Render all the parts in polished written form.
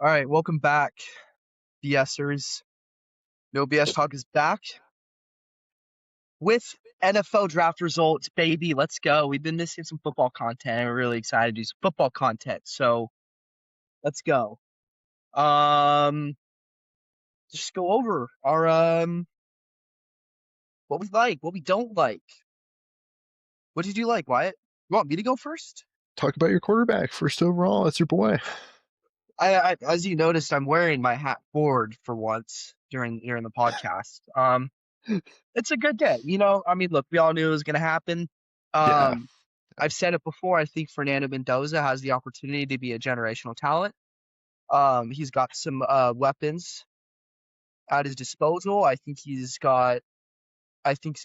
All right, welcome back, BSers. No BS Talk is back with NFL draft results, baby. Let's go. We've been missing some football content. We're really excited to do some football content. So let's go. Just go over our what we like, what we don't like. What did you like, Wyatt? You want me to go first? Talk about your quarterback. First overall, that's your boy. I as you noticed, I'm wearing my hat forward for once during the podcast. It's a good day. I mean, look, we all knew it was going to happen. Yeah, Um, I've said it before. I think Fernando Mendoza has the opportunity to be a generational talent. He's got some weapons at his disposal. I think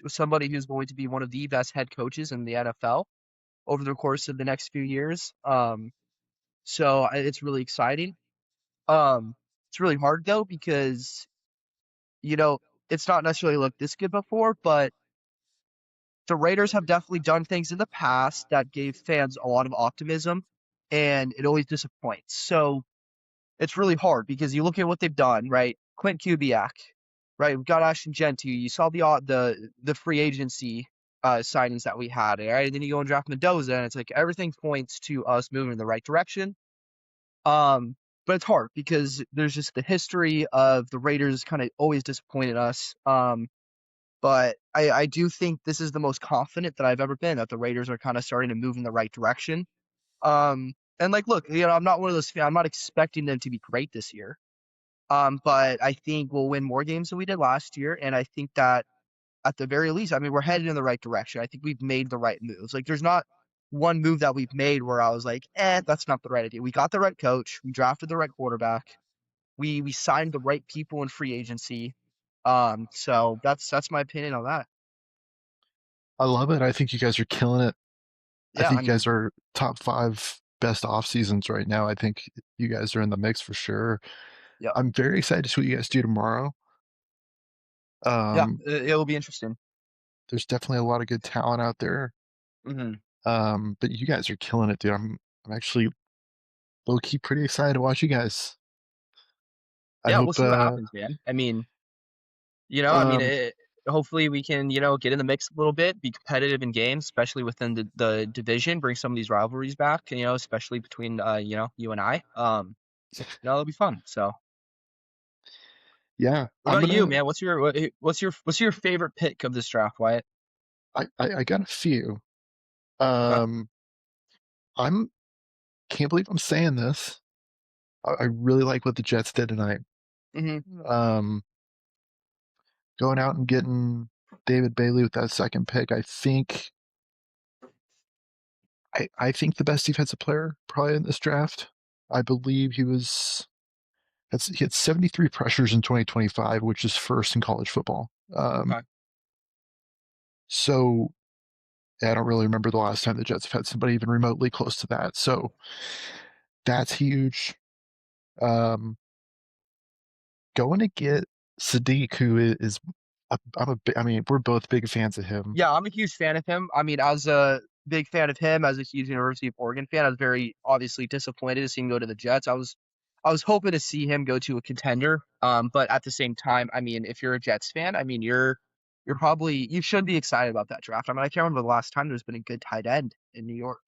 somebody who's going to be one of the best head coaches in the NFL over the course of the next few years. So it's really exciting. It's really hard though because you know it's not necessarily looked this good before, but the Raiders have definitely done things in the past that gave fans a lot of optimism, and it always disappoints. So it's really hard because you look at what they've done, right? Clint Kubiak, right? We've got Ashton Genty. You saw the free agency signings that we had, right? And then you go and draft Mendoza, and it's like everything points to us moving in the right direction. But it's hard because there's just the history of the Raiders kind of always disappointed us. But I do think this is the most confident that I've ever been that the Raiders are kind of starting to move in the right direction. And like, look, I'm not one of those. I'm not expecting them to be great this year. But I think we'll win more games than we did last year, and I think that at the very least, I mean, we're headed in the right direction. I think we've made the right moves. Like, there's not one move that we've made where I was like, that's not the right idea. We got the right coach. We drafted the right quarterback. We signed the right people in free agency. So that's my opinion on that. I love it. I think you guys are killing it. I Yeah, I think you mean, guys are top 5 best off seasons right now. I think you guys are in the mix for sure. yeah, I'm very excited to see what you guys do tomorrow. yeah, Um, it'll be interesting. there's definitely a lot of good talent out there. Hmm. But you guys are killing it, dude. I'm actually low key pretty excited to watch you guys. I Yeah, we'll hope see what happens, man. I mean, um hopefully we can, get in the mix a little bit, be competitive in games, especially within the division, bring some of these rivalries back, especially between, you and I. It'll be fun. So, yeah, what about you, man? What's your favorite pick of this draft, Wyatt? I got a few. Okay. Um, I'm can't believe I'm saying this. I really like what the Jets did tonight. Hmm. Um, going out and getting David Bailey with that second pick, I think the best defensive player probably in this draft. I believe he had 73 pressures in 2025, which is first in college football. Okay. So I don't really remember the last time the Jets have had somebody even remotely close to that. So that's huge. Um, going to get Sadiq, who is I mean, we're both big fans of him. Yeah, I'm a huge fan of him. I mean, as a big fan of him, as a huge University of Oregon fan, I was very obviously disappointed to see him go to the Jets. I was hoping to see him go to a contender. But at the same time, I mean, if you're a Jets fan, I mean, you should be excited about that draft. I mean, I can't remember the last time there's been a good tight end in New York.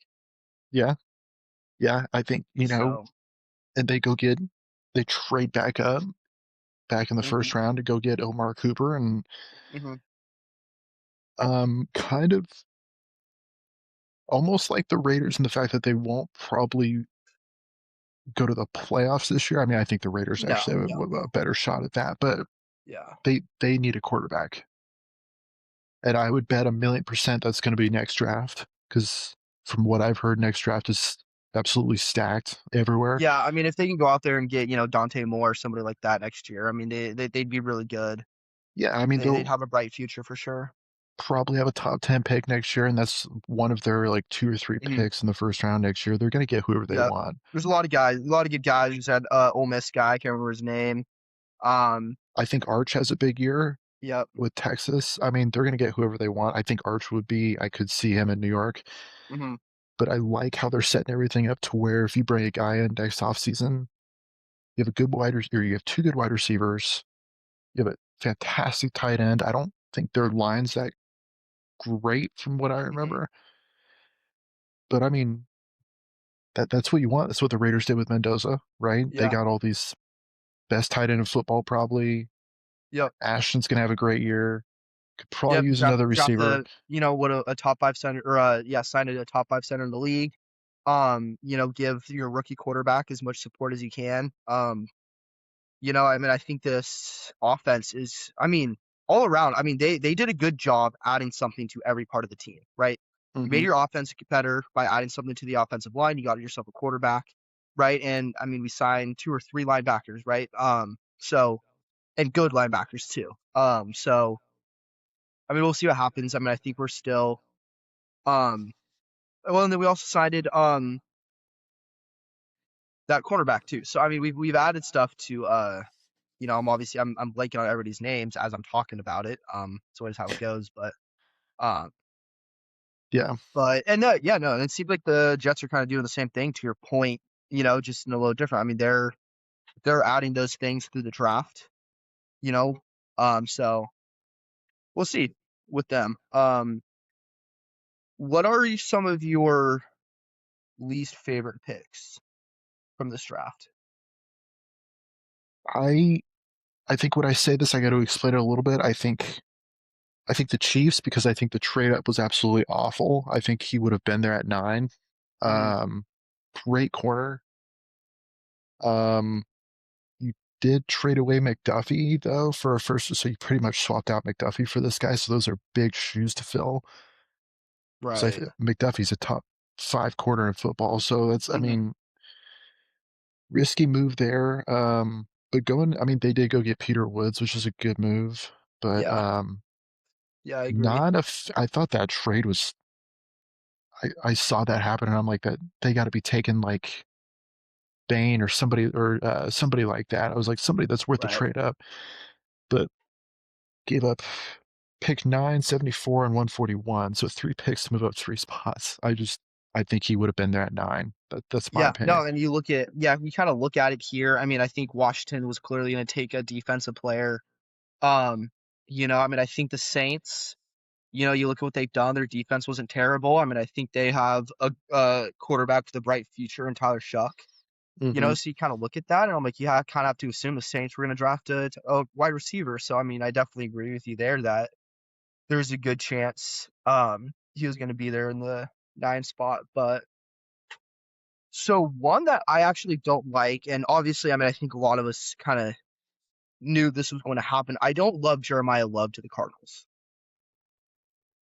Yeah, yeah, I think, So, and they trade back in the hmm first round to go get Omar Cooper and hmm kind of almost like the Raiders in the fact that they won't probably go to the playoffs this year. I mean, I think the Raiders no, actually have no, a better shot at that, but yeah, they need a quarterback. And I would bet 1,000,000% that's going to be next draft because from what I've heard, next draft is absolutely stacked everywhere. yeah. I mean, if they can go out there and get Dante Moore or somebody like that next year, I mean, they'd be really good. Yeah, I mean, They'd they'll have a bright future for sure. probably have a top 10 pick next year, and that's one of their like 2 or 3 Mhm. picks in the first round next year. They're going to get whoever they Yeah. want. There's a lot of guys, a lot of good guys. You said Ole Miss guy, I can't remember his name. Um, I think Arch has a big year yep. with Texas. I mean, they're going to get whoever they want. I think I could see him in New York, Hmm. but I like how they're setting everything up to where if you bring a guy in next offseason, You have a good wide receiver. You have two good wide receivers. You have a fantastic tight end. I don't think their line's that great from what I Hmm. remember, but I mean that's what you want. That's what the Raiders did with Mendoza, right? They Yeah. got all these best tight end in football probably. Yep. Ashton's gonna have a great year. Could probably Yep. use Draft another draft receiver. what a top five center or yeah, sign a top five center in the league. Give your rookie quarterback as much support as you can. I think this offense is, all around. They did a good job adding something to every part of the team, right? You made Hmm. your offense better by adding something to the offensive line. You got yourself a quarterback, right? And we signed two or three linebackers, right? And good linebackers too. We'll see what happens. I think we're still, um, well, and then we also signed that cornerback too. So we've added stuff to I'm blanking on everybody's names as I'm talking about it. It's always how it goes, um, Yeah, and no, yeah, no, and it seems like the Jets are kind of doing the same thing to your point, just in a little different. They're adding those things through the draft, you know, so we'll see with them. What are some of your least favorite picks from this draft? I I think when I say this, I got to explain it a little bit. I think the Chiefs because I think the trade up was absolutely awful. I think he would have been there at 9. Hmm. Um, Great corner. Um, you did trade away McDuffie though for a first, so you pretty much swapped out McDuffie for this guy. So those are big shoes to fill. So Right. McDuffie's a top 5 corner in football. So that's, I Hmm. mean, risky move there. But going, I mean, they did go get Peter Woods, which is a good move. But Yeah. Yeah, I agree. not a. I thought that trade was. I saw that happen, and I'm like, that they got to be taking like Bain or somebody like that. I was like, somebody that's worth the Right. trade up, but gave up pick 974 and 141, so 3 picks to move up 3 spots. I think he would have been there at 9. That's my Yeah, opinion. no, and we kind of look at it here. I think Washington was clearly going to take a defensive player. Um, I think the Saints, you look at what they've done, their defense wasn't terrible. I think they have a quarterback with a bright future in Tyler Shuck. Hmm. So you kind of look at that, and I'm like, yeah, I kind of have to assume the Saints were going to draft a wide receiver. So, I definitely agree with you there that there's a good chance he was going to be there in the 9 spot. But so one that I actually don't like, and obviously, I think a lot of us kind of knew this was going to happen. I don't love Jeremiah Love to the Cardinals.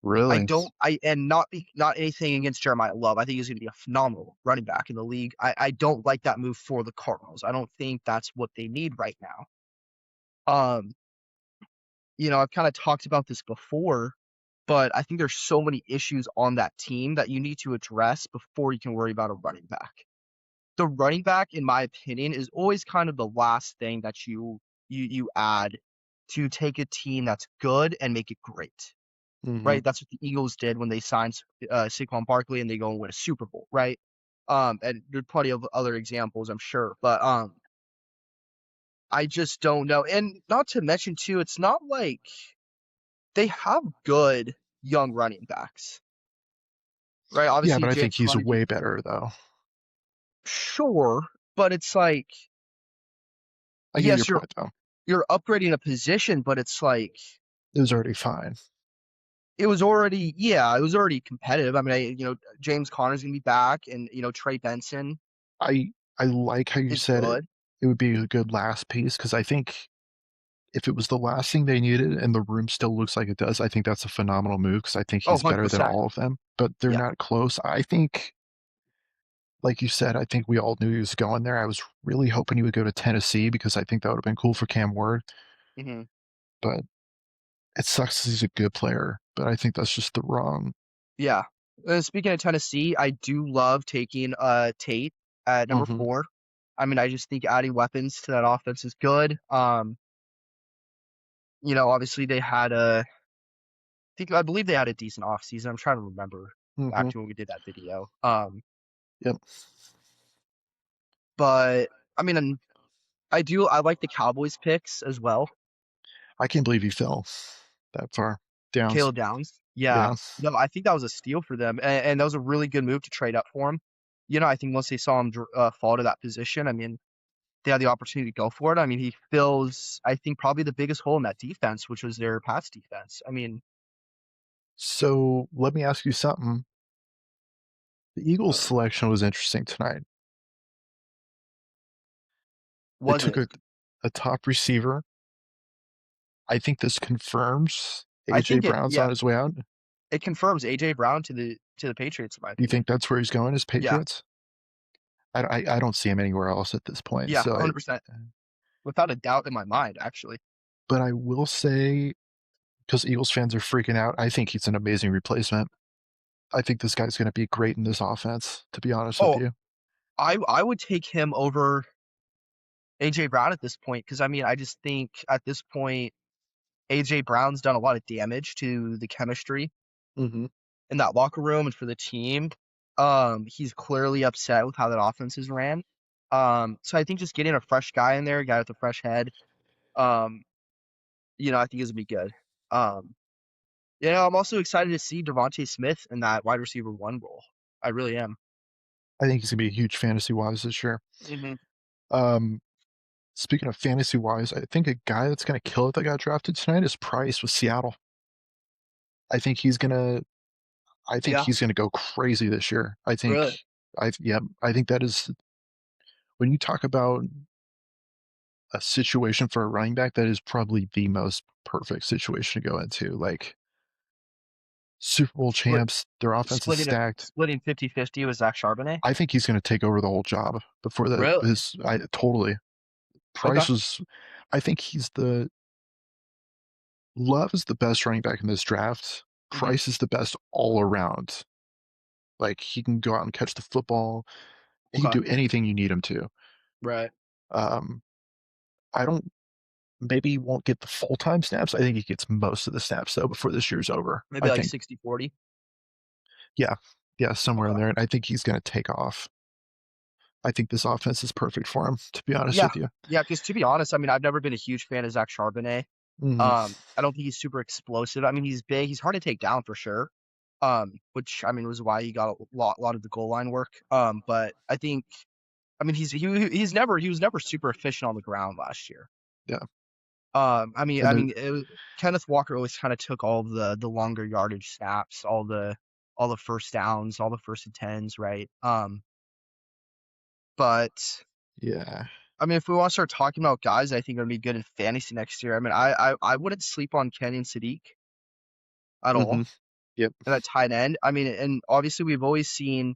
I Really? don't. Not anything against Jeremiah Love. I think he's going to be a phenomenal running back in the league. I don't like that move for the Cardinals. I don't think that's what they need right now. Um, I've kind of talked about this before, but I think there's so many issues on that team that you need to address before you can worry about a running back. The running back, in my opinion, is always kind of the last thing that you add to take a team that's good and make it great, Hmm. right? That's what the Eagles did when they signed Saquon Barkley and they go and win a Super Bowl, right? And there's plenty of other examples, I'm sure, but I just don't know. And not to mention too, it's not like they have good young running backs, right? Yeah, Obviously, but I think James he's Conner, way better though. sure, but it's like, I get your yes, point though. you're upgrading a position, but it's like It was already fine. it was already competitive. James Conner's gonna be back, and Trey Benson I like how you is said it. good. It would be a good last piece because I think if it was the last thing they needed and the room still looks like it does, I think that's a phenomenal move because I think Oh, he's better than 100%. all of them. But they're Yeah. not close. I think, like you said, I think we all knew he was going there. I was really hoping he would go to Tennessee because I think that would have been cool for Cam Ward. Hmm. But it sucks 'cause he's a good player. But I think that's just the wrong. Yeah. Speaking of Tennessee, I do love taking Tate at number Hmm. 4. I just think adding weapons to that offense is good. Obviously they had I believe they had a decent offseason. I'm trying to remember back Hmm. to when we did that video. Yep. But I mean, I do. I like the Cowboys picks as well. I can't believe he fell that far. Downs. Caleb Downs. Yeah. Yeah. No, I think that was a steal for them, and that was a really good move to trade up for him. I think once they saw him fall to that position, I mean, they had the opportunity to go for it. I mean, he fills, I think, probably the biggest hole in that defense, which was their pass defense. I mean, So let me ask you something. The Eagles selection was interesting tonight. They was took it? a top receiver. I think this confirms I AJ think it, Brown's on yeah, his way out. it confirms AJ Brown to the Patriots, in my You opinion. think that's where he's going as Yeah, Patriots? I don't see him anywhere else at this point. yeah, 100%, without a doubt in my mind, actually. But I will say, because Eagles fans are freaking out, I think he's an amazing replacement. I think this guy's going to be great in this offense, to be honest with Oh, you. I would take him over AJ Brown at this point because I mean, I just think at this point AJ Brown's done a lot of damage to the chemistry Mm-hmm. in that locker room and for the team. He's clearly upset with how that offense is ran. So I think just getting a fresh guy in there, a guy with a fresh head, um, I think is gonna be good. Um, I'm also excited to see Devontae Smith in that wide receiver one role. I really am. I think he's going to be a huge fantasy wise this year. Hmm. Um, Speaking of fantasy wise, I think a guy that's going to kill it that got drafted tonight is Price with Seattle. I think he's going to I think Yeah, he's going to go crazy this year. really. I think that is when you talk about a situation for a running back, that is probably the most perfect situation to go into. Like Super Bowl Split, champs, their offense is splitting it, stacked. splitting 50-50 with Zach Charbonnet. I think he's going to take over the whole job before the Really? his. I totally Okay. Price was. I think he's the Love is the best running back in this draft. Hmm. Price is the best all around. Like he can go out and catch the football. He can Okay. do anything you need him to. Right. Um, I don't. Maybe he won't get the full time snaps. I think he gets most of the snaps though before this year's over. Maybe I like think, 60-40. yeah, yeah, somewhere in Okay. there. And I think he's going to take off. I think this offense is perfect for him. To be honest Yeah. with you. Yeah. Because to be honest, I mean, I've never been a huge fan of Zach Charbonnet. Hmm. I don't think he's super explosive. I mean, he's big. He's hard to take down for sure. Which I mean was why he got a lot of the goal line work. But I think I mean he was never super efficient on the ground last year. Yeah, I and mean Kenneth Walker always kind of took all of the longer yardage snaps, all the first downs, all the first and tens, right? But yeah. I mean, if we want to start talking about guys I think are gonna be good in fantasy next year, I mean, I wouldn't sleep on Kenny and Sadiq at Hmm. all Yep. at that tight end. I mean, and obviously we've always seen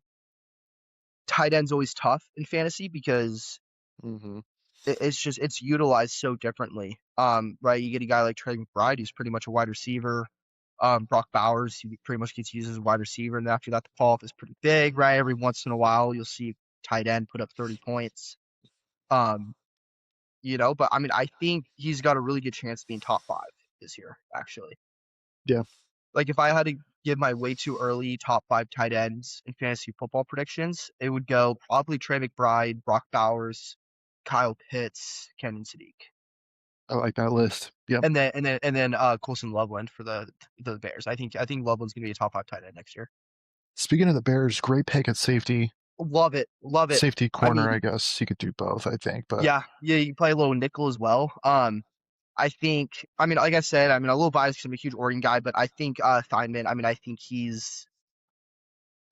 tight ends always tough in fantasy because Hmm. it's utilized so differently. Right? You get a guy like Trey McBride, who's pretty much a wide receiver. Brock Bowers, he pretty much gets used as a wide receiver, and after that, the fall off is pretty big. Right? Every once in a while, you'll see tight end put up 30 points. Um, but I mean, I think he's got a really good chance of being top five this year, actually. Yeah. Like if I had to give my way too early top five tight ends in fantasy football predictions, it would go probably Trey McBride, Brock Bowers, Kyle Pitts, Ken Sadiq, I like that list. Yep. and then Colson Loveland for the Bears. I think Loveland's gonna be a top five tight end next year. Speaking of the Bears, great pick at safety. Love it, love it. Safety I corner, mean, I guess he could do both. I think, but yeah, yeah, you play a little nickel as well. I think, I mean, like I said, I mean, a little biased because I'm a huge Oregon guy, but I think Theinman. I mean, I think he's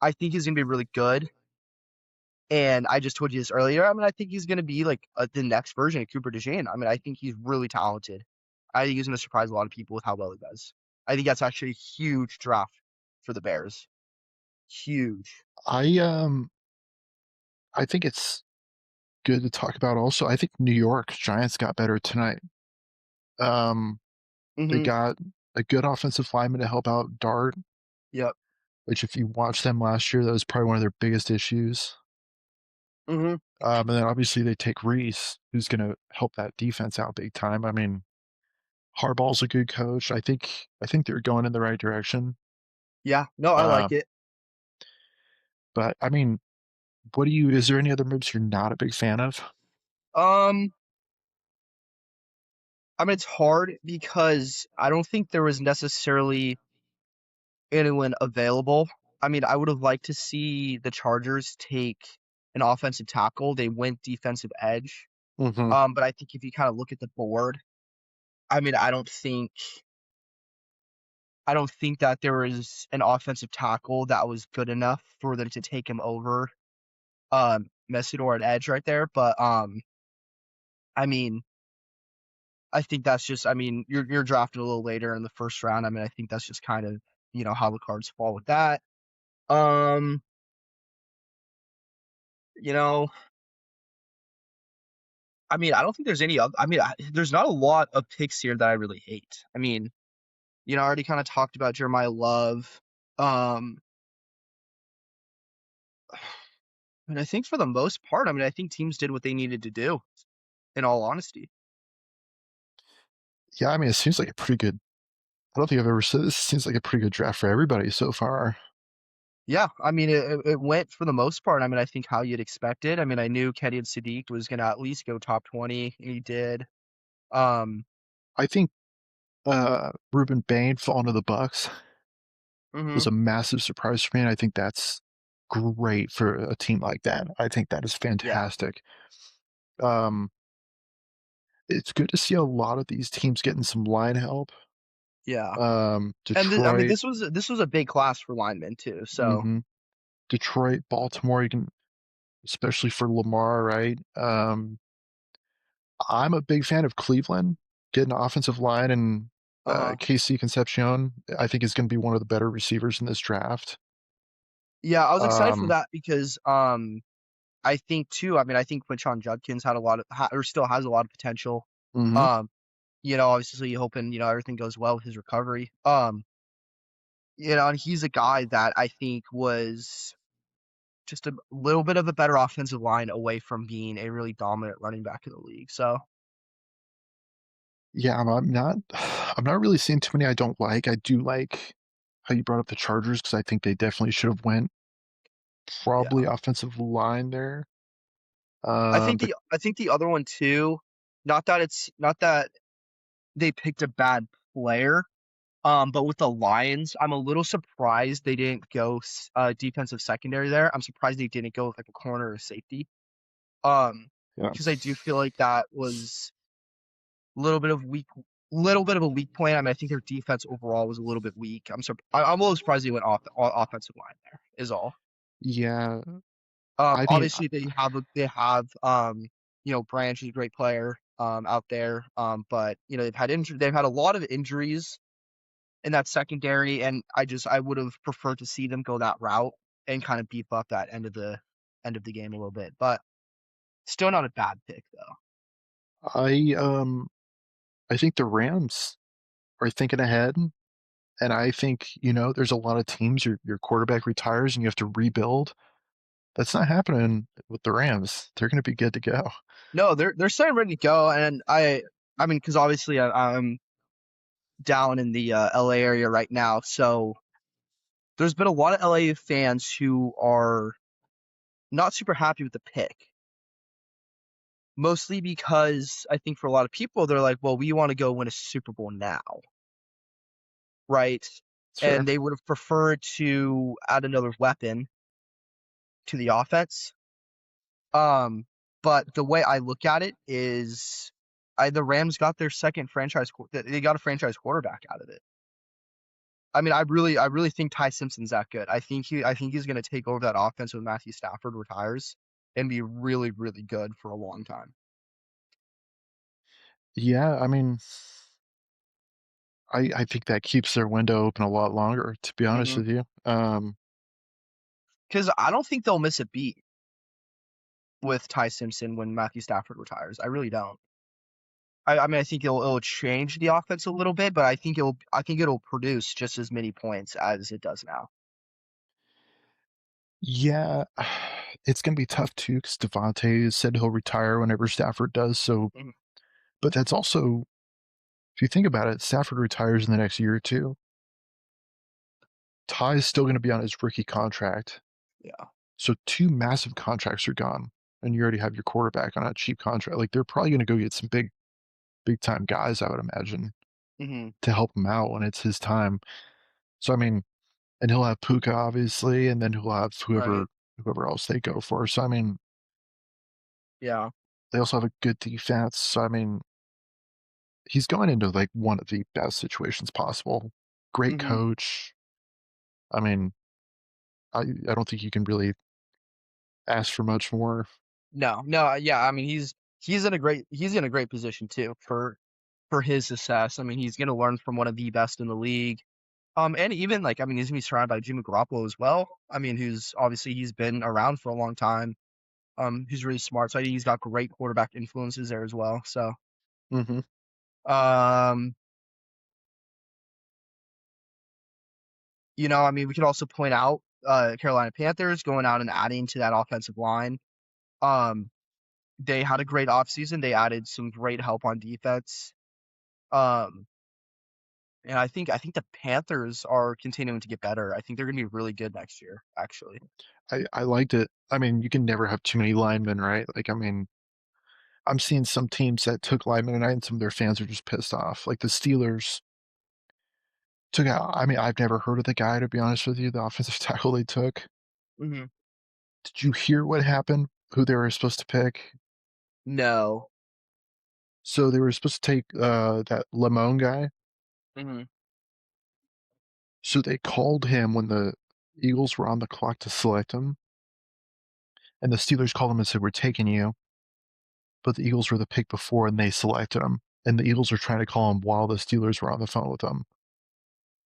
gonna be really good. And I just told you this earlier. I mean, I think he's going to be like the next version of Cooper DeJean. I mean, I think he's really talented. I think he's going to surprise a lot of people with how well he does. I think that's actually a huge draft for the Bears. Huge. I I think it's good to talk about. Also, I think New York Giants got better tonight. Um, they Hmm. got a good offensive lineman to help out Dart, Yep. which if you watched them last year, that was probably one of their biggest issues. Hmm. And then obviously they take Reese, who's going to help that defense out big time. I mean, Harbaugh's a good coach. I think they're going in the right direction. Yeah. No, I Uh, like it. but I mean, what do you? Is there any other moves you're not a big fan of? Um, I mean, it's hard because I don't think there was necessarily anyone available. I mean, I would have liked to see the Chargers take an offensive tackle. They went defensive edge. Hmm. But I think if you kind of look at the board, I mean, I don't think that there was an offensive tackle that was good enough for them to take him over Messidor at edge right there. But I mean, I think that's just I mean, you're drafted a little later in the first round. I mean, I think that's just kind of, how the cards fall with that. Um, you know, I mean, I don't think there's any other I mean, there's not a lot of picks here that I really hate. I mean, I already kind of talked about Jeremiah Love. Um, and I think for the most part, I mean, I think teams did what they needed to do, in all honesty. Yeah, I mean, it seems like a pretty good. I don't think I've ever said this. It seems like a pretty good draft for everybody so far. Yeah, I mean, it went for the most part. I mean, I think how you'd expect it. I mean, I knew Kenny Sadiq was going to at least go top 20. He did. Um, I think Ruben Bain falling to the Bucks hmm was a massive surprise for me, and I think that's great for a team like that. I think that is yeah, fantastic. Um, it's good to see a lot of these teams getting some line help. yeah. I mean, Detroit, this was a big class for linemen too. So, hmm Detroit, Baltimore, you can, especially for Lamar, right? I'm a big fan of Cleveland getting an offensive line and uh-huh. KC Concepcion. I think is going to be one of the better receivers in this draft. Yeah, I was excited for Um, that because I think too. I mean, I think Quinshon Judkins had a lot of or still has a lot of potential. mhm. Um, obviously hoping everything goes well with his recovery. And he's a guy that I think was just a little bit of a better offensive line away from being a really dominant running back in the league. So, Yeah, I'm not. I'm not really seeing too many I don't like. I do like how you brought up the Chargers because I think they definitely should have went yeah. probably offensive line there. The I think the other one too, not that they picked a bad player, but with the Lions, I'm a little surprised they didn't go defensive secondary there. I'm surprised they didn't go with like a corner or safety. Um, Yeah, because I do feel like that was a little bit of a weak point. I mean, I think their defense overall was a little bit weak. I'm a little surprised they went offensive line there. Is all. yeah. I mean, Obviously Branch is a great player out there. But they've had a lot of injuries in that secondary, and I would have preferred to see them go that route and kind of beef up that end of the game a little bit. But still not a bad pick though. I I think the Rams are thinking ahead, and I think there's a lot of teams. Your quarterback retires and you have to rebuild. That's not happening with the Rams. They're going to be good to go. No, they're starting ready to go, and I mean, because obviously I'm down in the LA area right now, so there's been a lot of LA fans who are not super happy with the pick. Mostly because I think for a lot of people, they're like, well, we want to go win a Super Bowl now, right? It's And fair. they would have preferred to add another weapon to the offense. Um, but the way I look at it is, the Rams got their second they got a franchise quarterback out of it. I mean, I really think Ty Simpson's that good. I think he's going to take over that offense when Matthew Stafford retires and be really, really good for a long time. Yeah, I mean, I think that keeps their window open a lot longer, to be honest Because with you. I don't think they'll miss a beat with Ty Simpson when Matthew Stafford retires. I really don't. I mean, I think it'll change the offense a little bit, but I think it'll produce just as many points as it does now. Yeah, it's gonna be tough too because Devontae said he'll retire whenever Stafford does. So, Mhm. but that's also, if you think about it, Stafford retires in the next year or two. Ty is still going to be on his rookie contract. Yeah. So two massive contracts are gone, and you already have your quarterback on a cheap contract. Like they're probably going to go get some big. big time guys, I would imagine, Hmm. to help him out when it's his time. So I mean, and he'll have Puka obviously, and then he'll have Right. whoever else they go for. So I mean, Yeah. they also have a good defense. So I mean, he's going into like one of the best situations possible. Great Hmm. coach. I mean, I don't think you can really ask for much more. No, no, yeah. I mean, he's in a great position too for his success. I mean, he's going to learn from one of the best in the league. And even like, I mean, he's gonna be surrounded by Jimmy Garoppolo as well. I mean, who's obviously he's been around for a long time. Who's really smart. So I think he's got great quarterback influences there as well. So, Hmm. um, I mean, we could also point out Carolina Panthers going out and adding to that offensive line. Um, they had a great offseason. They added some great help on defense. Um, and I think the Panthers are continuing to get better. I think they're gonna be really good next year, actually. I liked it. I mean, you can never have too many linemen, right? Like, I mean, I'm seeing some teams that took linemen tonight, and some of their fans are just pissed off. Like the Steelers took out. I mean, I've never heard of the guy, to be honest with you. The offensive tackle they took. Hmm. Did you hear what happened? Who they were supposed to pick? No. So they were supposed to take that Lamone guy. Hmm. So they called him when the Eagles were on the clock to select him, and the Steelers called him and said, "We're taking you." But the Eagles were the pick before, and they selected him. And the Eagles were trying to call him while the Steelers were on the phone with him.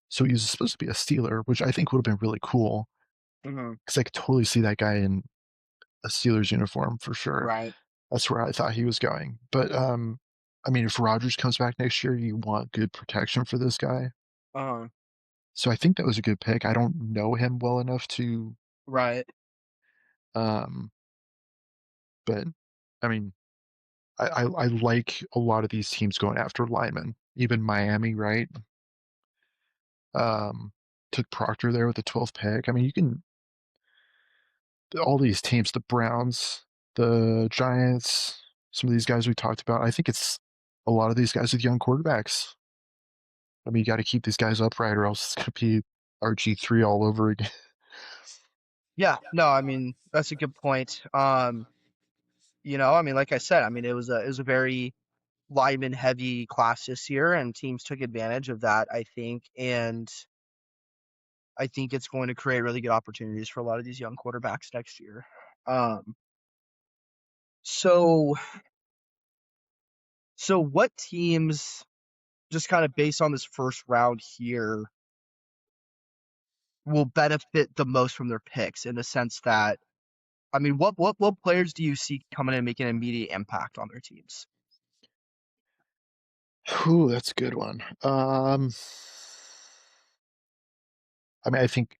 So he was supposed to be a Steeler, which I think would have been really cool Hmm. because I could totally see that guy in a Steelers uniform for sure. Right. That's where I thought he was going. But I mean, if Rodgers comes back next year, you want good protection for this guy. Uh-huh. So I think that was a good pick. I don't know him well enough to, Right. um, but I mean, I like a lot of these teams going after linemen. Even Miami, right? Um, took Proctor there with the 12th pick. I mean, you can all these teams, the Browns, the Giants, some of these guys we talked about. I think it's a lot of these guys with young quarterbacks. I mean, you got to keep these guys upright, or else it's going to be RG3 all over again. Yeah. No, I mean, that's a good point. I mean, like I said, I mean, it was a very lineman heavy class this year, and teams took advantage of that, I think, and I think it's going to create really good opportunities for a lot of these young quarterbacks next year. Um, so so what teams, just kind of based on this first round here, will benefit the most from their picks in the sense that, I mean, what players do you see coming in and making an immediate impact on their teams? Ooh, that's a good one. I mean, I think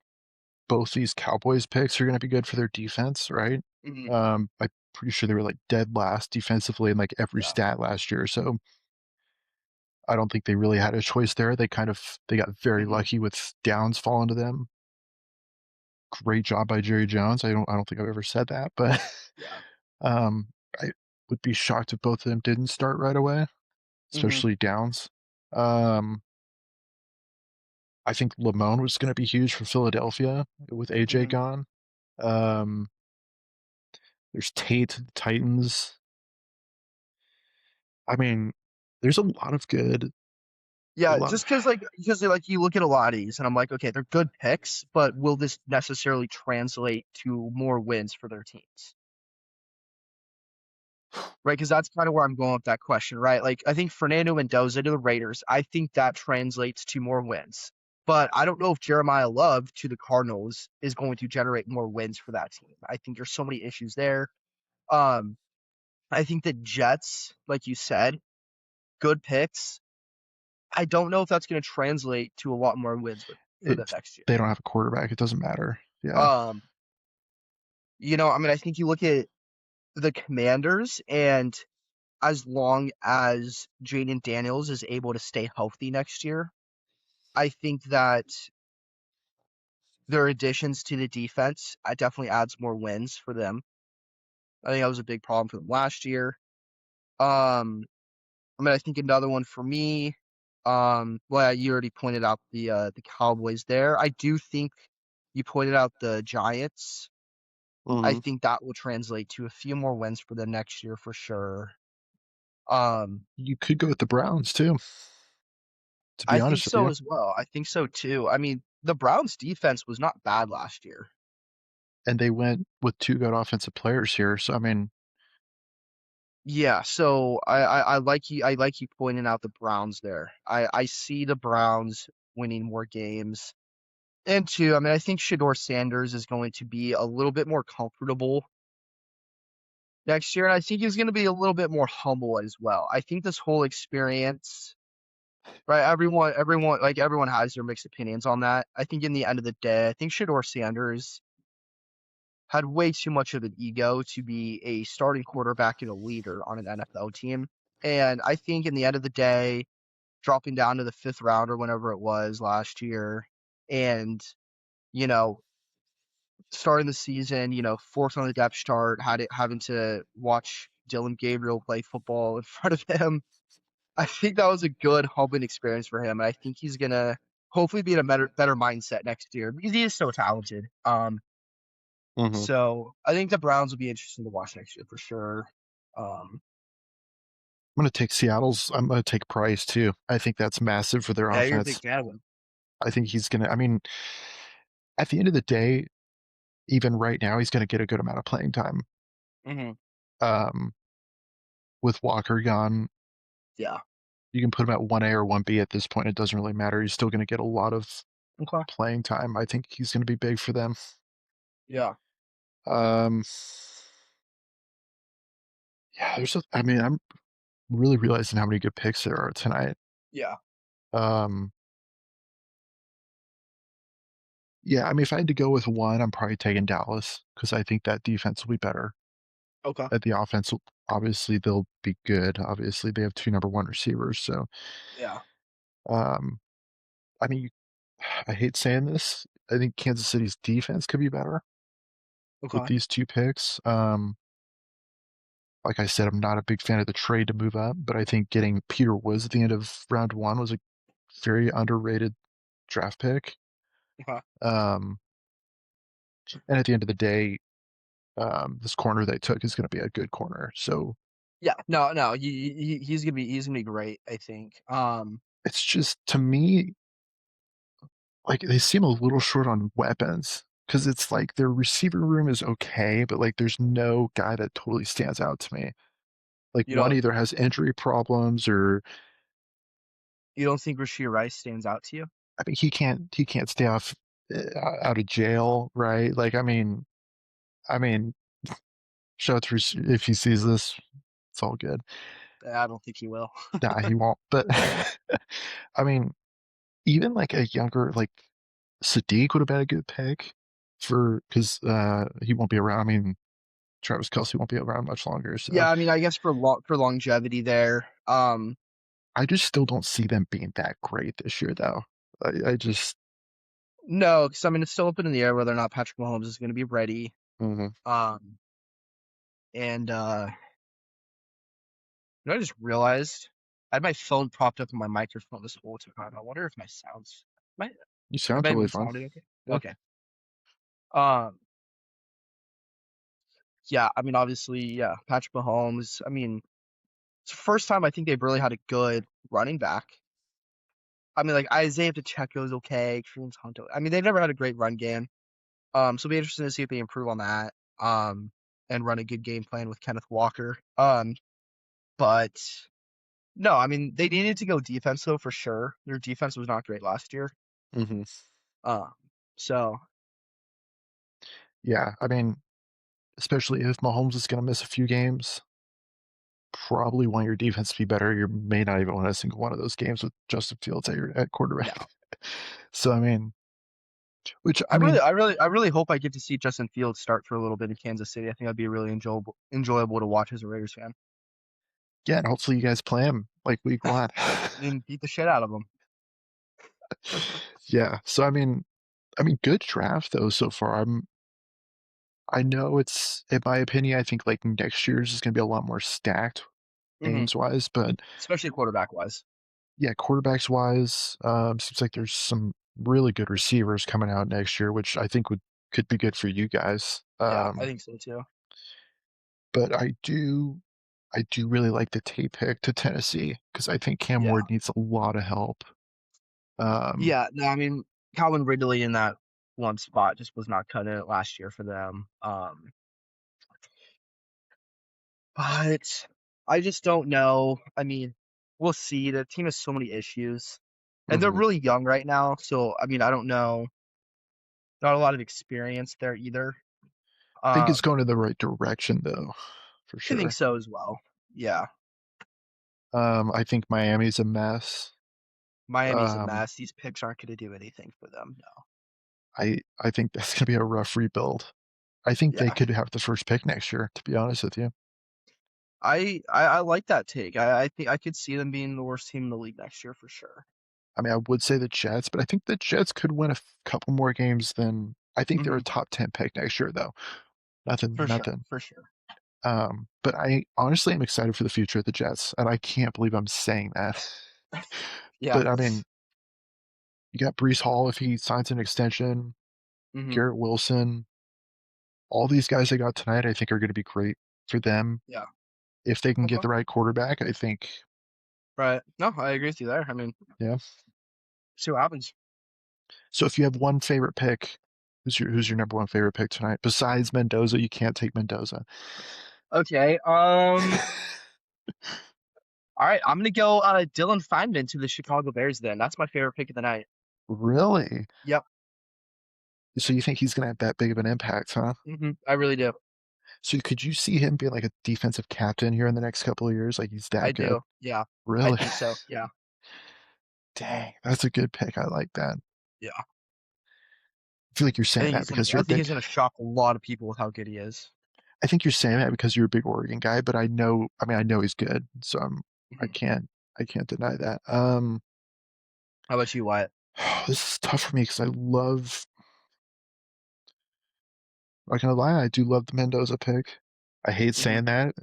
both these Cowboys picks are going to be good for their defense, right? Hmm. I'm pretty sure they were like dead last defensively in like every Yeah. stat last year. So I don't think they really had a choice there. They got very Hmm. lucky with downs falling to them. Great job by Jerry Jones. I don't think I've ever said that, but Yeah. um, I would be shocked if both of them didn't start right away, Hmm. especially downs. Um, I think Lamone was going to be huge for Philadelphia with AJ Hmm. gone. Um, there's Tate, the Titans. I mean, there's a lot of good, a Yeah, lot. just because you look at a lot of these and I'm like, okay, they're good picks, but will this necessarily translate to more wins for their teams? Right? Because that's kind of where I'm going with that question, right? Like, I think Fernando Mendoza to the Raiders, I think that translates to more wins. But I don't know if Jeremiah Love to the Cardinals is going to generate more wins for that team. I think there's so many issues there. Um, I think the Jets, like you said, good picks. I don't know if that's going to translate to a lot more wins for the It, next year. they don't have a quarterback. It doesn't matter. Yeah. Um, I mean, I think you look at the Commanders, and as long as Jaden Daniels is able to stay healthy next year, I think that their additions to the defense definitely adds more wins for them. I think that was a big problem for them last year. Um, I mean, I think another one for me, well, you already pointed out the Cowboys there. I do think you pointed out the Giants. I Hmm. think that will translate to a few more wins for them next year for sure. Um, You could go with the Browns too, to be I think honest with so you. as well. I think so too. I mean, the Browns defense was not bad last year. And they went with two good offensive players here. So I mean, Yeah, so I like you pointing out the Browns there. I see the Browns winning more games. And two, I mean, I think Shador Sanders is going to be a little bit more comfortable next year, and I think he's going to be a little bit more humble as well. I think this whole experience, right? Everyone has their mixed opinions on that. I think in the end of the day, I think Shador Sanders had way too much of an ego to be a starting quarterback and a leader on an NFL team. And I think in the end of the day, dropping down to the fifth round or whenever it was last year, and you know, starting the season, fourth on the depth chart, having to watch Dylan Gabriel play football in front of him. I think that was a good humbling experience for him. And I think he's gonna hopefully be in a better mindset next year because he is so talented. hmm, So I think the Browns will be interesting to watch next year for sure. Um, I'm going to take Seattle's. I'm going to take Price too. I think that's massive for their yeah, you're a big offense. fan of him. I think he's going to, I mean, at the end of the day, even right now, he's going to get a good amount of playing time. Hmm. Um, with Walker gone, Yeah. you can put him at 1A or 1B at this point. It doesn't really matter. He's still going to get a lot of Okay. playing time. I think he's going to be big for them. Yeah. Um, yeah, I mean, I'm really realizing how many good picks there are tonight. Yeah. Um, yeah, I mean, if I had to go with one, I'm probably taking Dallas because I think that defense will be better. Okay. At the offense, obviously, they'll be good. Obviously, they have two number one receivers. So, Yeah. um, I mean, I hate saying this. I think Kansas City's defense could be better with Okay. these two picks. Like I said, I'm not a big fan of the trade to move up, but I think getting Peter Woods at the end of round one was a very underrated draft pick. Okay. Um, and at the end of the day, this corner they took is going to be a good corner. So Yeah. No. No. He's gonna be great. I think. it's just to me, like they seem a little short on weapons because it's like their receiver room is okay, but like there's no guy that totally stands out to me. Like You one don't either has injury problems or you don't think Rasheed Rice stands out to you? I mean he can't stay off out of jail, right? Like I mean shout out to if he sees this, it's all good. I don't think he will. Nah, he won't. But I mean, even like a younger like Sadiq would have been a good pick for because he won't be around. I mean, Travis Kelsey won't be around much longer, so Yeah. I mean, I guess for longevity there. I just still don't see them being that great this year, though. I just No, because I mean, it's still up in the air whether or not Patrick Mahomes is going to be ready. mhm. Um, and I just realized I had my phone propped up on my microphone this whole time. I wonder if my sounds, my, You am sound I totally even fine. sounding okay? Yeah, Okay. Um, yeah. I mean, obviously, yeah. Patrick Mahomes. I mean, it's the first time I think they've really had a good running back. I mean, like Isaiah Pacheco's okay. Kareem Hunt. I mean, they've never had a great run game. So it'll be interesting to see if they improve on that. And run a good game plan with Kenneth Walker. But no, I mean they needed to go defense though for sure. Their defense was not great last year. hmm, Um, so yeah. I mean, especially if Mahomes is going to miss a few games, probably want your defense to be better. You may not even win a single one of those games with Justin Fields at quarterback. no, So I mean, which I I really, mean, I really, I really hope I get to see Justin Fields start for a little bit in Kansas City. I think that'd be really enjoyable to watch as a Raiders fan. yeah, and hopefully you guys play him like week one. And beat the shit out of them. Yeah. So I mean, good draft though so far. I know it's in my opinion, I think like next year's is gonna be a lot more stacked Hmm. names wise, but Especially quarterback wise. yeah, quarterbacks wise, seems like there's some really good receivers coming out next year, which I think would could be good for you guys. Yeah, I think so too. But I do really like the Tate pick to Tennessee because I think Cam Yeah. Ward needs a lot of help. Um, Yeah. No, I mean, Calvin Ridley in that one spot just was not cutting it last year for them. But I just don't know. I mean, we'll see. The team has so many issues, and they're mhm. really young right now. So, I mean, I don't know. Not a lot of experience there either. I think it's Um, going in the right direction though, for I think sure. so as well. Yeah. I think Miami's a mess. Miami's a Um, mess. These picks aren't going to do anything for them. No. I think that's gonna be a rough rebuild. I think they Yeah. could have the first pick next year, to be honest with you. I like that take. I think I could see them being the worst team in the league next year for sure. I mean, I would say the Jets, but I think the Jets could win a couple more games than I think they're a Hmm. top 10 pick next year, though. Nothing, For sure. nothing. For sure. But I honestly am excited for the future of the Jets, and I can't believe I'm saying that. Yeah. But I mean, you got Brees Hall if he signs an extension, Hmm. Garrett Wilson, all these guys they got tonight, I think are going to be great for them. Yeah. If they can get Okay. the right quarterback, I think, Right. No, I agree with you there. I mean, yeah. see what happens. So if you have one favorite pick, who's your number one favorite pick tonight? Besides Mendoza, you can't take Mendoza. Okay. All right. I'm gonna go Dylan Feynman to the Chicago Bears then. That's my favorite pick of the night. Really? Yep. So you think he's going to have that big of an impact, huh? I really do. So could you see him being like a defensive captain here in the next couple of years? Like he's I that good? do. Yeah. I Really? think so. Yeah. Dang, that's a good pick. I like that. Yeah. I feel like you're saying that because you're I a think big. he's gonna shock a lot of people with how good he is. I think you're saying that because you're a big Oregon guy, but I know. I mean, I know he's good, so I Mhm. can't. I can't deny that. How about you, Wyatt? This is tough for me because I love. I'm not gonna lie, I do love the Mendoza pick. I hate Hmm. saying that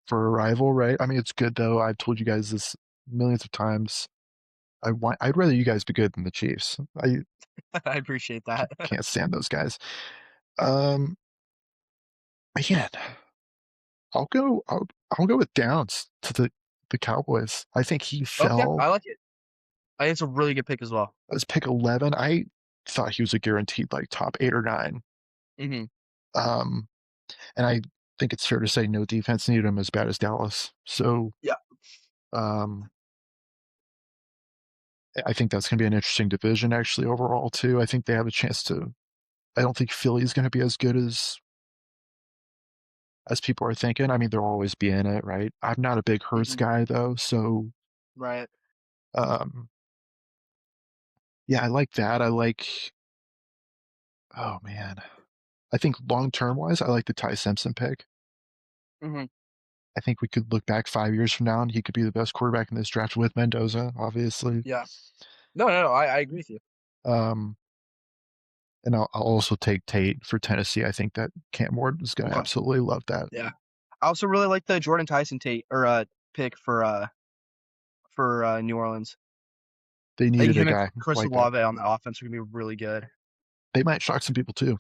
for a rival, right? I mean, it's good though. I've told you guys this millions of times. I'd rather you guys be good than the Chiefs. I I appreciate that. can't stand those guys. Um, man, I'll go with Downs to the Cowboys. I think he Okay, fell. I like it. I think it's a really good pick as well. As pick 11. I thought he was a guaranteed like top 8 or 9. Hmm. Um, and I think it's fair to say no defense needed him as bad as Dallas. So Yeah. um, I think that's going to be an interesting division actually overall too. I think they have a chance to. I don't think Philly's going to be as good as people are thinking. I mean, they'll always be in it, right? I'm not a big Hurts Hmm. guy though, so Right. um, yeah, I like that. I like. Oh man, I think long term wise, I like the Ty Simpson pick. Hmm. I think we could look back 5 years from now and he could be the best quarterback in this draft with Mendoza, obviously. Yeah. No, no, no. I agree with you. Um, and I'll also take Tate for Tennessee. I think that Cam Ward is going to Okay. absolutely love that. Yeah. I also really like the Jordan Tyson Tate or pick for New Orleans. They I think needed a him and guy Chris like that. Olave on the offense are gonna be really good. They might shock some people too.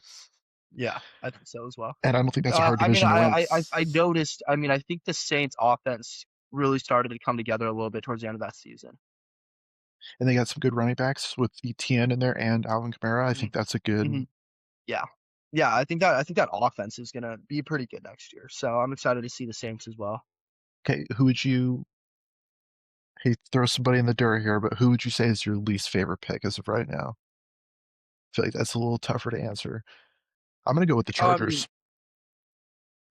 Yeah, I think so as well. And I don't think that's a hard I mean, division to win. I noticed. I mean, I think the Saints' offense really started to come together a little bit towards the end of that season. And they got some good running backs with ETN in there and Alvin Kamara. I Hmm. think that's a good. Hmm. Yeah, yeah. I think that offense is gonna be pretty good next year. So I'm excited to see the Saints as well. Okay, who would you. Hey, throw somebody in the dirt here, but who would you say is your least favorite pick as of right now? I feel like that's a little tougher to answer. I'm going to go with the I mean, Chargers.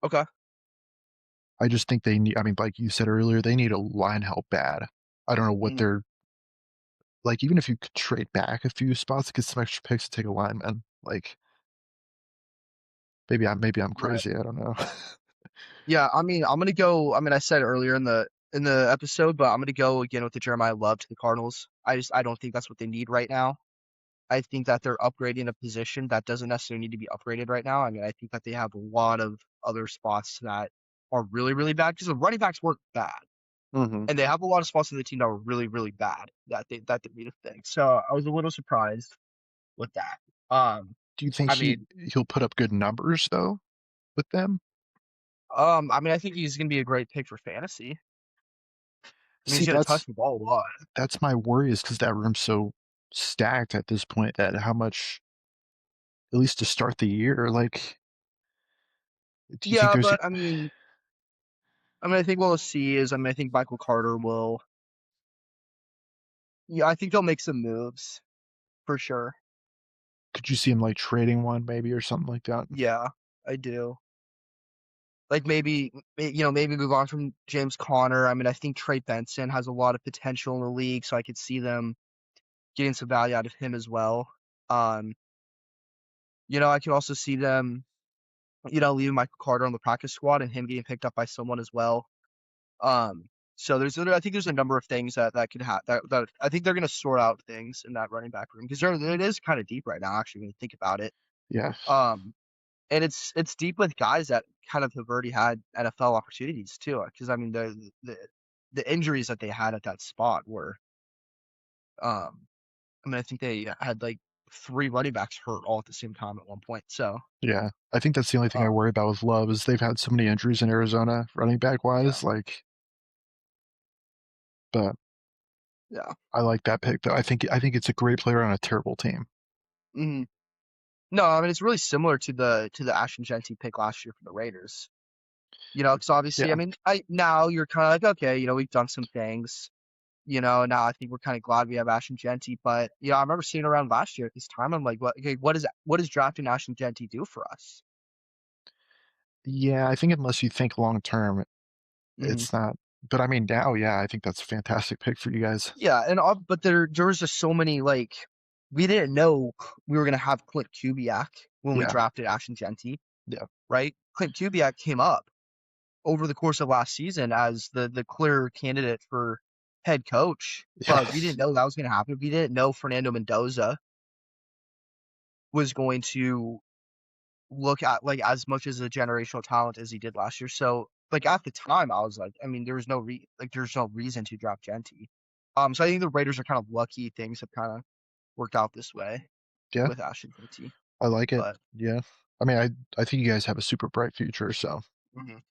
okay. I just think they need, I mean, like you said earlier, they need a line help bad. I don't know what Hmm. they're like, even if you could trade back a few spots to get some extra picks to take a lineman, like maybe I'm Right. crazy. I don't know. Yeah. I mean, I'm gonna go. I mean, I said earlier in the episode, but I'm gonna go again with the Jeremiah Love to the Cardinals. I don't think that's what they need right now. I think that they're upgrading a position that doesn't necessarily need to be upgraded right now. I mean, I think that they have a lot of other spots that are really, really bad because the running backs weren't bad. Mm-hmm. and they have a lot of spots in the team that were really, really bad that they made a thing. So I was a little surprised with that. Um, Do you think I mean, he'll put up good numbers though with them? I think he's gonna be a great pick for fantasy. I mean, See, he's gonna touch the ball a lot. that's my worry is because that room's so stacked at this point that how much, at least to start the year, like, do you think Yeah, there's but I think what we'll see is, I think Michael Carter will. Yeah, I think they'll make some moves for sure. could you see him like trading one maybe or something like that? Yeah, I do. Like maybe move on from James Conner. I mean, I think Trey Benson has a lot of potential in the league, so I could see them getting some value out of him as well. Um, I could also see them, leaving Michael Carter on the practice squad and him getting picked up by someone as well. Um, so I think there's a number of things that could happen. That I think they're going to sort out things in that running back room because it is kind of deep right now, actually, when you think about it. Yeah, Um, and it's deep with guys that kind of have already had NFL opportunities too. Because I mean the injuries that they had at that spot were, um, I think they had like three running backs hurt all at the same time at one point. So, yeah. I think that's the only thing I um, worry about with Love is they've had so many injuries in Arizona running back yeah, wise. Like, but yeah. I like that pick though. I think it's a great player on a terrible team. hmm No, I mean it's really similar to the Ashton Genty pick last year for the Raiders. Because obviously, I Yeah, mean, I now you're kind of like, okay, we've done some things. Now I think we're kind of glad we have Ashton Genty, but I remember seeing around last year at this time. I'm like, what? Okay, what does drafting Ashton Genty do for us? yeah. I think unless you think long term, hmm it's not. But I mean, now, yeah, I think that's a fantastic pick for you guys. Yeah, but there was just so many like we didn't know we were gonna have Clint Kubiak when we Yeah, drafted Ashton Genty, yeah, right? Clint Kubiak came up over the course of last season as the clear candidate for head coach, yeah, but we didn't know that was gonna happen. We didn't know Fernando Mendoza was going to look at like as much as a generational talent as he did last year. So like at the time, I was like, I mean, there's no reason to drop Genty. So I think the Raiders are kind of lucky things have kind of worked out this way yeah. with Ashton Genty. I like it. But Yeah. I mean, I think you guys have a super bright future. So, mhm.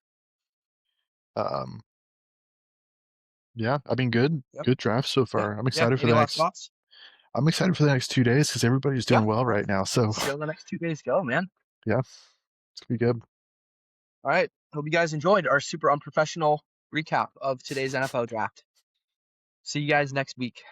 um, yeah. I mean, Yep, good draft so yeah, far. yeah. Any last thoughts? I'm excited for the next 2 days because everybody's Yeah, doing well let's right now. So, see how the next 2 days go, man. yeah, it's gonna be good. All right, hope you guys enjoyed our super unprofessional recap of today's NFL draft. See you guys next week.